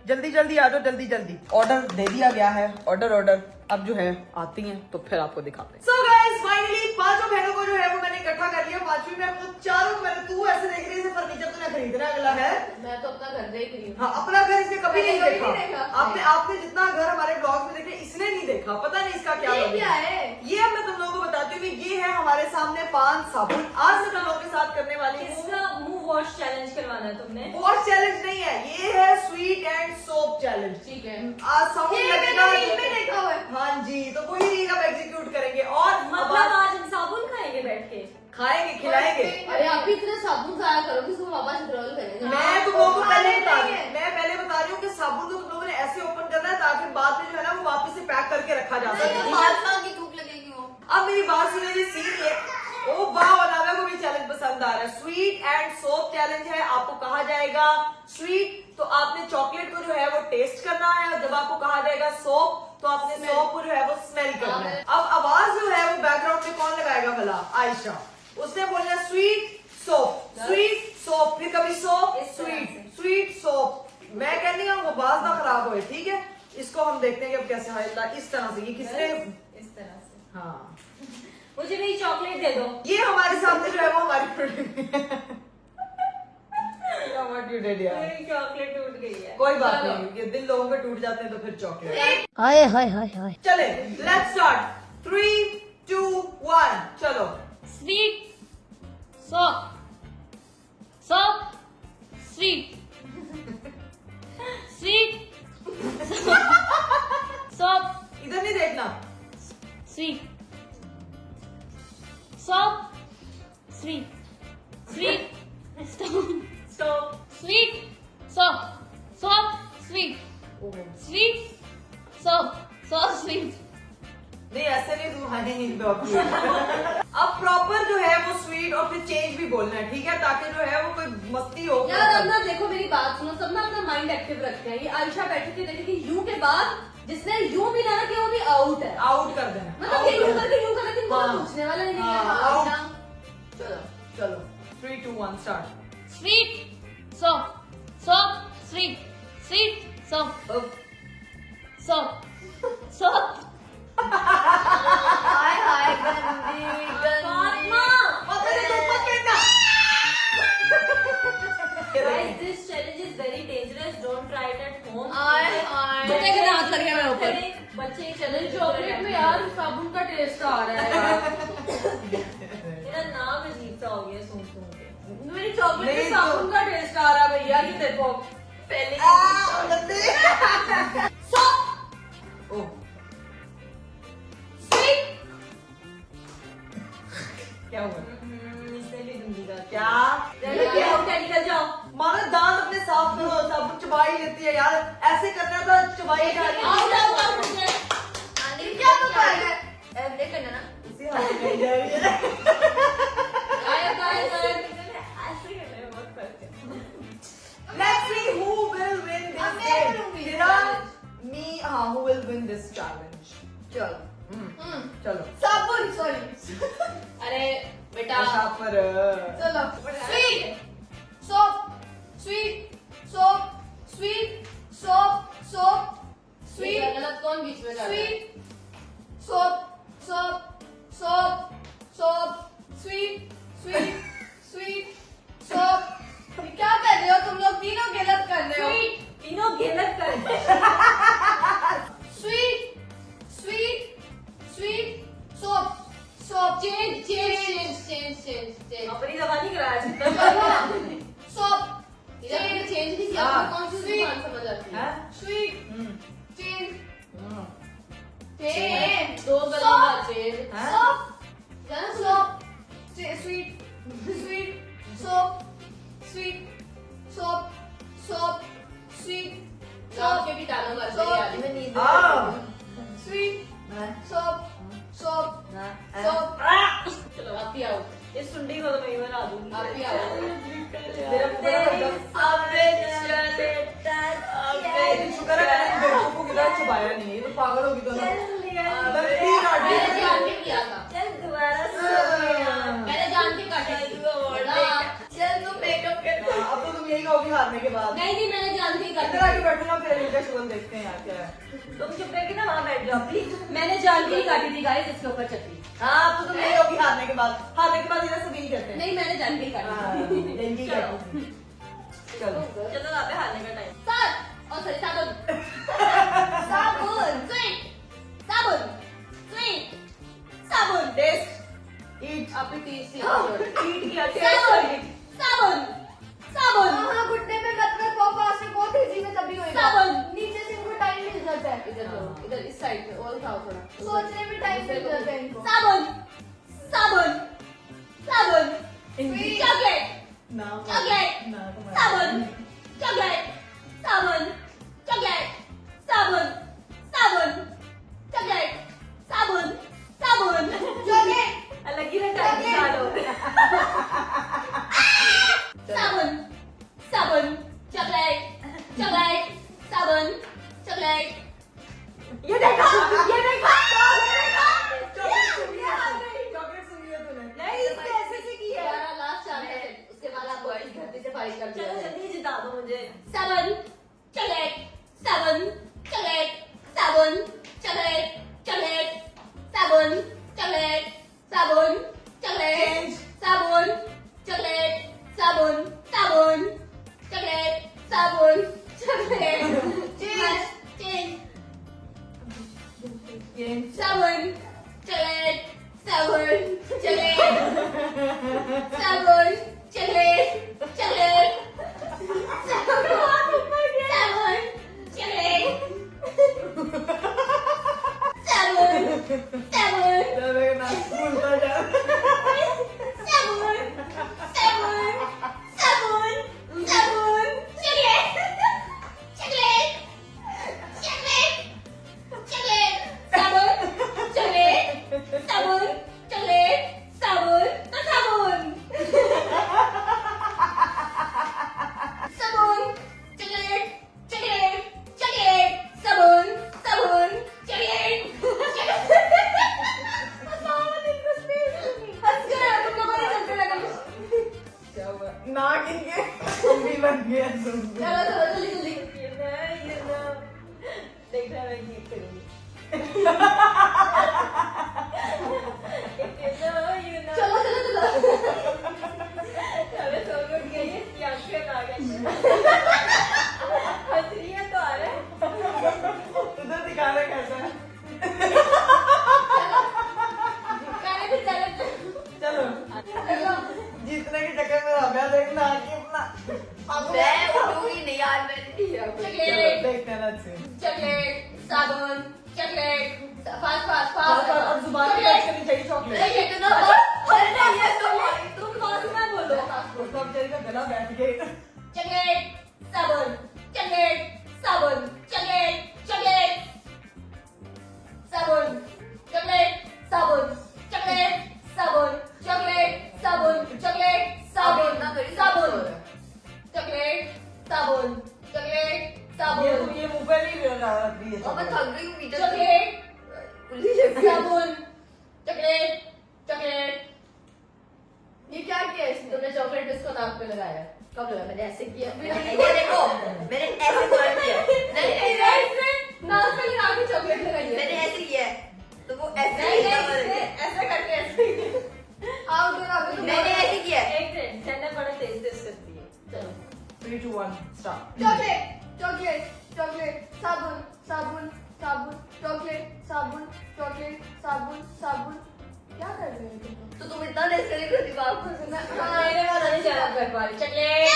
[SPEAKER 1] जल्दी जल्दी आ जाओ, जल्दी जल्दी। ऑर्डर दे दिया गया है, ऑर्डर अब जो है आती हैं तो फिर आपको दिखाते हैं। So guys, finally 5 बहनों को जो है वो मैंने इकट्ठा कर लिया। 5वीं में आपको 4 मैंने, तू ऐसे देख रही है फर्नीचर तूने खरीदना अगला है।
[SPEAKER 3] मैं तो अपना घर देख रही हूँ।
[SPEAKER 1] हाँ, अपना घर इसने कभी नहीं
[SPEAKER 3] मैंने कभी
[SPEAKER 1] देखा।
[SPEAKER 3] नहीं देखा।
[SPEAKER 1] आपने जितना घर हमारे ब्लॉग में देखे इसने नहीं देखा, पता नहीं इसका क्या
[SPEAKER 3] ये
[SPEAKER 1] मतलब
[SPEAKER 3] क्या है?
[SPEAKER 1] ये अब मैं तुम लोगों को बताती हूँ। ये है हमारे सामने 5 साबुन। आज मैं तुम लोगों के साथ करने वाली हूँ।
[SPEAKER 6] इसका मुंह वॉश चैलेंज करवाना है तुमने।
[SPEAKER 1] वॉश चैलेंज नहीं है, ये है स्वीट एंड सोप चैलेंज।
[SPEAKER 3] ठीक है।
[SPEAKER 1] आज साबुन
[SPEAKER 3] ये
[SPEAKER 1] लगेगा।
[SPEAKER 3] मैंने रील में देखा हुआ है।
[SPEAKER 1] हाँ जी, तो कोई रील अब एग्जीक्यूट करेंगे और
[SPEAKER 6] मतलब आज हम साबुन खाएंगे बैठ के।
[SPEAKER 1] खाएंगे, खिलाएंगे।
[SPEAKER 3] अरे आप भी इतने साबुन खाया करोगे, इसको पापा से रोल करेंगे।
[SPEAKER 1] मैं तुम लोगों को पहले
[SPEAKER 3] नहीं
[SPEAKER 1] बता रही
[SPEAKER 3] है।
[SPEAKER 1] हूँ, मैं पहले बता रही हूँ कि साबुन को तुम लोगों ने ऐसे ओपन करना है ताकि बाद में जो है ना वो वापस से पैक करके रखा जा सके। ठीक है?
[SPEAKER 3] फातिमा की भूख लगेगी वो।
[SPEAKER 1] अब मेरी बात सुनिए, ये सीन ये, ओ वाह, अलावा को भी चैलेंज पसंद आ रहा है। स्वीट एंड सोप चैलेंज है। आपको कहा जाएगा स्वीट तो आपने चॉकलेट को जो है वो टेस्ट करना है और जब आपको कहा जाएगा सोप तो आपने सोप को जो है वो स्मेल करना है। अब आवाज जो है वो बैकग्राउंड में कौन लगाएगा भला? आयशा। उसने बोलना स्वीट सोप, स्वीट सोप, फिर कभी सोप स्वीट, स्वीट सोप। मैं कहती हूँ वो बात ना खराब होए, ठीक है? इसको हम देखते हैं कि अब कैसे है। इस तरह से ये किसने,
[SPEAKER 6] इस तरह से।
[SPEAKER 1] हाँ,
[SPEAKER 6] मुझे मेरी चॉकलेट दे दो।
[SPEAKER 1] ये हमारे सामने जो है वो हमारी What you did यार।
[SPEAKER 6] मेरी चॉकलेट टूट गई है।
[SPEAKER 1] कोई बात नहीं, ये दिल लोगों के टूट जाते हैं तो फिर चॉकलेट।
[SPEAKER 5] हाय हाय हाय हाय।
[SPEAKER 1] चले, लेट्स स्टार्ट। 3, 2, 1 चलो।
[SPEAKER 3] Sweet soap, soap sweet, sweet soap,
[SPEAKER 1] इधर नहीं देखना।
[SPEAKER 3] Sweet soap, sweet, sweet
[SPEAKER 6] stop.
[SPEAKER 3] Sweet soap, soap sweet, sweet soap, soap sweet.
[SPEAKER 1] नहीं ऐसे नहीं तुम्हारे। अब प्रॉपर जो है वो स्वीट और फिर चेंज भी बोलना है, ठीक है? ताकि जो है वो कोई मस्ती हो।
[SPEAKER 3] यार अब ना देखो मेरी बात सुनो, सब ना अपना माइंड एक्टिव रखते हैं। ये आयशा बैठी थी, देखी कि यू के बाद जिसने यू भी ना किया वो भी आउट है।
[SPEAKER 1] आउट कर देना।
[SPEAKER 3] मतलब ये यू करके यू कर, लेकिन कोई
[SPEAKER 1] हाँ।
[SPEAKER 3] पूछने वाला ही नहीं है।
[SPEAKER 1] हाँ,
[SPEAKER 3] हाँ,
[SPEAKER 1] out।
[SPEAKER 3] ना। चलो
[SPEAKER 1] चलो 3, 2, 1 start.
[SPEAKER 3] Sweet soap, soap sweet, sweet soap, soap, soap. हाय हाय गंदी
[SPEAKER 6] Fatima. Guys, this challenge is very dangerous. Don't try it at home.
[SPEAKER 3] हाय हाय।
[SPEAKER 5] बच्चे के दांत लग गया मेरे ऊपर।
[SPEAKER 6] बच्चे चैलेंज
[SPEAKER 3] चॉकलेट में यार साबुन का टेस्ट आ रहा है यार।
[SPEAKER 6] मेरा नाम अजीब सा हो गया सुन सुन के।
[SPEAKER 3] मेरी चॉकलेट
[SPEAKER 1] नहीं
[SPEAKER 3] में
[SPEAKER 1] तो-
[SPEAKER 3] साबुन का टेस्ट आ रहा है भैया, ये देखो।
[SPEAKER 6] पहले
[SPEAKER 3] सोप,
[SPEAKER 1] ओह,
[SPEAKER 3] स्वीट,
[SPEAKER 1] क्या हुआ?
[SPEAKER 6] इसने भी दूंगी का
[SPEAKER 1] क्या?
[SPEAKER 6] चलो क्या उठा निकल जाओ।
[SPEAKER 1] मानो दांत अपने साफ करो, सब चबा ही लेती है यार, ऐसे करना तो चबाई जा रही
[SPEAKER 6] आओ
[SPEAKER 1] है।
[SPEAKER 6] जाओ जाओ मुझे
[SPEAKER 5] क्या पकाएगा?
[SPEAKER 6] एवरे करना ना
[SPEAKER 1] इसी हाथ में कहीं जा रही है।
[SPEAKER 6] गायब गायब गायब ऐसे करना है बहुत फर्क है।
[SPEAKER 1] Let's see who will win this
[SPEAKER 5] अब मैं
[SPEAKER 1] game.
[SPEAKER 5] करूंगी
[SPEAKER 1] Kira, me, हाँ, who will win this challenge?
[SPEAKER 5] चलो
[SPEAKER 1] चलो।
[SPEAKER 5] साबुन सॉरी
[SPEAKER 6] अरे बेटा
[SPEAKER 1] अच्छा पर
[SPEAKER 5] चलो sweet soap sweet soap sweet soap soap sweet
[SPEAKER 6] गलत कौन बीच में जा रहा है?
[SPEAKER 5] Sweet soap soap soap soap sweet sweet sweet soap क्या कर रहे हो तुम लोग? तीनों गलत कर रहे हो।
[SPEAKER 6] स्वीट तीनों गलत कर रहे हैं।
[SPEAKER 5] Sweet sweet sweet soap soap
[SPEAKER 6] change change change change change change अपनी जबान नहीं कराया
[SPEAKER 5] सोप
[SPEAKER 6] चेंज चेंज नहीं किया
[SPEAKER 1] हाँ।
[SPEAKER 6] आपको कौन सी जबान समझ आती है?
[SPEAKER 1] हैं?
[SPEAKER 5] स्वीट चेंज
[SPEAKER 6] चेंज दो गलत चेंज
[SPEAKER 1] हैं?
[SPEAKER 5] सोप जाना soap sweet sweet soap sweet soap soap sweet
[SPEAKER 6] आपके भी तालों मर गई यार मैं नींद में
[SPEAKER 1] हाँ।
[SPEAKER 5] स्वीट
[SPEAKER 1] हैं?
[SPEAKER 5] सोप सोप
[SPEAKER 1] हैं?
[SPEAKER 5] सोप
[SPEAKER 6] चलो आप ही आओ इस सुंडी को तो मैं ही बना दूंगी
[SPEAKER 5] आप ही आओ।
[SPEAKER 1] मेरा पूरा शुक्र है मैंने बेटों को किधर चबाया नहीं, ये तो पागल होगी दोनों। लकड़ी काट दी।
[SPEAKER 5] मैंने जान के किया था
[SPEAKER 6] चल दोबारा
[SPEAKER 5] मैंने जान के काटा
[SPEAKER 6] चल तुम मेकअप कर
[SPEAKER 1] हाँ, अब तो तुम यही कहोगी हारने के बाद।
[SPEAKER 5] नहीं नहीं मैंने जान के
[SPEAKER 1] इधर
[SPEAKER 5] काटा
[SPEAKER 1] आके बैठो ना, फिर इनका शोल देखते हैं यार क्या है।
[SPEAKER 6] तुम चुप करके ना वहाँ बैठ जाओ प्लीज
[SPEAKER 5] मैंने जान के ही काटी थी गाइस इसके ऊपर चटनी।
[SPEAKER 1] हाँ, अब तो तुम यही कहोगी हारने के बाद। हारने के बाद इधर सभी ही करते हैं।
[SPEAKER 5] नहीं मैंने जान के ही
[SPEAKER 1] हाँ,
[SPEAKER 5] काटी
[SPEAKER 1] यही करते हैं। चलो।
[SPEAKER 6] चलो वहाँ पे हारने का टाइम
[SPEAKER 5] सात और सॉरी साबुन साबुन स्वीट साबुन स्वीट साबुन
[SPEAKER 1] टेस्ट ईट
[SPEAKER 6] आप ही तीस सी
[SPEAKER 5] ईट
[SPEAKER 6] किया
[SPEAKER 5] साबुन साबुन साबुन हाँ घुटने में मत में पास से बहुत तेजी में तभी होएगा साबुन नीचे से इनको टाइम मिल जाता है
[SPEAKER 6] इधर करो इधर इस साइड में और खाओ थोड़ा
[SPEAKER 5] सोचने में टाइम मिल जाता है इनको साबुन साबुन साबुन चॉकलेट
[SPEAKER 1] ना
[SPEAKER 5] चॉकलेट
[SPEAKER 1] ना
[SPEAKER 5] साबुन चॉकलेट साबुन चॉकलेट साबुन साबुन चॉकलेट साबुन साबुन चॉकलेट
[SPEAKER 6] अलग ही रहता है निकालो
[SPEAKER 5] साबुन साबुन चॉकलेट चॉकलेट साबुन चॉकलेट
[SPEAKER 6] ये देखो
[SPEAKER 1] चॉकलेट सुनी है तूने?
[SPEAKER 6] नहीं इसने ऐसे से किया
[SPEAKER 5] हमारा लास्ट चांस है उसके बाद आपको इस धरती से फारिग कर दिया
[SPEAKER 6] चलो
[SPEAKER 5] जाएगा।
[SPEAKER 6] जल्दी जिता दो मुझे
[SPEAKER 5] साबुन चॉकलेट साबुन चॉकलेट साबुन चॉकलेट चॉकलेट साबुन चॉकलेट साबुन चॉकलेट साबुन चॉकलेट साबुन साबुन चॉकलेट साबुन चॉकलेट चेंज चेंज साबुन चॉकलेट साबुन चॉकलेट साबुन चॉकलेट चॉकलेट
[SPEAKER 1] चलो ना भूलता जा। क्या हुआ? नाक इनके हम भी बन गया सुन के।
[SPEAKER 6] ये ना देखना मैं गीत करूंगी
[SPEAKER 5] चलो चलो चलो
[SPEAKER 6] अरे सो उठ गई है इसकी आंखें आ गई हंस रही है तो आ रहा है
[SPEAKER 1] उधर दिखा रहा है कैसा है।
[SPEAKER 5] गाने पे चलो
[SPEAKER 1] चलो जीतने के चक्कर में रहा देखना कि अपना
[SPEAKER 6] मैं उठूंगी नहीं यार मैं नहीं
[SPEAKER 5] चॉकलेट
[SPEAKER 1] देखते हैं ना अच्छे।
[SPEAKER 5] चॉकलेट साबुन
[SPEAKER 3] साबुन, चॉकलेट, चॉकलेट।
[SPEAKER 5] ये क्या किया इसने?
[SPEAKER 3] तुमने चॉकलेट किसको नाक पे लगाया? कब लगाया? मैंने ऐसे किया।
[SPEAKER 6] ये देखो, मैंने ऐसे कर दिया।
[SPEAKER 5] इसने नाक पे लगा के चॉकलेट लगाई है।
[SPEAKER 6] मैंने ऐसे किया है, तो वो ऐसे
[SPEAKER 3] नहीं,
[SPEAKER 6] ही
[SPEAKER 3] नहीं,
[SPEAKER 6] कर
[SPEAKER 3] इसने
[SPEAKER 6] दिया।
[SPEAKER 3] ऐसे करके ऐसे किया।
[SPEAKER 5] आउट और आउट।
[SPEAKER 6] मैंने ऐसे किया है।
[SPEAKER 3] एक मिनट, झंडा बड़ा तेज तेज करती है। चलो।
[SPEAKER 1] 3, 2, 1 स्टार्ट।
[SPEAKER 5] चॉकलेट, चॉकलेट, चॉकलेट, साबुन, साबुन, साबुन, चॉकलेट, साबुन, चॉकलेट, साबुन, साबुन। क्या कर रहे हो तुम?
[SPEAKER 3] तो तुम इतना नेचुरली कर दिमाग को सुनना। हाँ, मेरे बाद नहीं चला कर पा रही। चॉकलेट।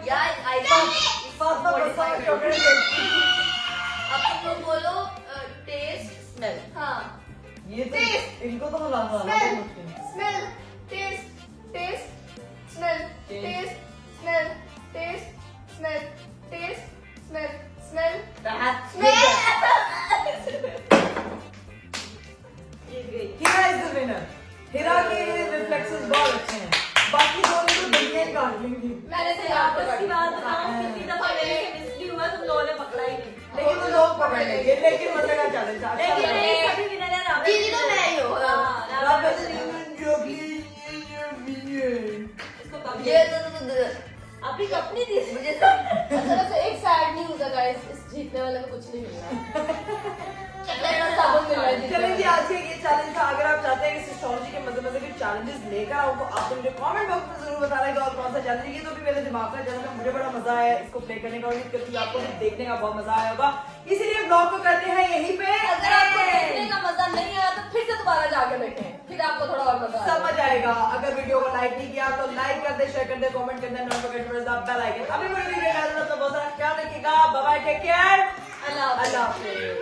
[SPEAKER 6] यार आई
[SPEAKER 1] फातिमा बरसात चॉकलेट
[SPEAKER 6] अब तुम लोग बोलो टेस्ट स्मेल।
[SPEAKER 5] हाँ।
[SPEAKER 1] ये तो
[SPEAKER 5] Taste.
[SPEAKER 1] इनको तो हलाना
[SPEAKER 5] Smell,
[SPEAKER 1] मुश्किल है।
[SPEAKER 5] smell, taste, taste, smell, taste, smell, taste, smell, taste, smell, smell, smell.
[SPEAKER 3] जीत गई।
[SPEAKER 1] हीरा इज द विनर। हीरा के रिफ्लेक्सेस बहुत अच्छे हैं, बाकी दोनों तो दुनिया ही काट लेंगी।
[SPEAKER 5] मैंने से याद
[SPEAKER 3] आपस की
[SPEAKER 5] पकड़
[SPEAKER 3] बात बताऊं, कितनी दफा मेरे केमिस्ट्री हुआ, तुम लोगों ने पकड़ा ही नहीं।
[SPEAKER 1] लेकिन वो लोग पकड़ लेंगे, लेकिन मतलब का चैलेंज अच्छा
[SPEAKER 3] लेकिन
[SPEAKER 1] लगा।
[SPEAKER 3] नहीं, सभी विनर है रावण।
[SPEAKER 6] जीती तो मैं ही हूँ।
[SPEAKER 3] हाँ, रावण।
[SPEAKER 1] रावण चॉकलेट
[SPEAKER 3] इसको कब
[SPEAKER 6] ये तो
[SPEAKER 3] अभी कब नहीं दी
[SPEAKER 6] मुझे सब
[SPEAKER 3] अच्छा से एक सैड न्यूज़ है गाइस, इस जीतने वाले को कुछ नहीं मिल रहा।
[SPEAKER 6] चॉकलेट और
[SPEAKER 3] साबुन मिल रहा है।
[SPEAKER 1] चलिए जी, आज के ये चैलेंज था। अगर आप चाहते हैं कि एस्ट्रोलॉजी के मजे के चैलेंजेस लेकर आऊं तो आप मुझे कमेंट बॉक्स में जरूर बताना है कि और कौन सा चैलेंज है। ये तो भी मेरे दिमाग में चैलेंज है, मुझे बड़ा मजा आया इसको प्ले करने का, और क्योंकि आपको भी देखने का बहुत मजा आया होगा, इसीलिए ब्लॉग को करते हैं यहीं पे।
[SPEAKER 3] अगर आपको देखने का मजा नहीं आया तो फिर से दोबारा जाके देखें, फिर आपको थोड़ा और मजा आएगा।
[SPEAKER 1] समझ आएगा। अगर वीडियो को लाइक नहीं किया तो लाइक कर दे, शेयर कर दे, कमेंट कर दे, not forget to press the bell icon. अभी मेरी वीडियो का बहुत सारा ख्याल रखिएगा। बाय बाय, टेक केयर,
[SPEAKER 3] अल्लाह हाफ़िज़।
[SPEAKER 1] अल्लाह हाफिज़।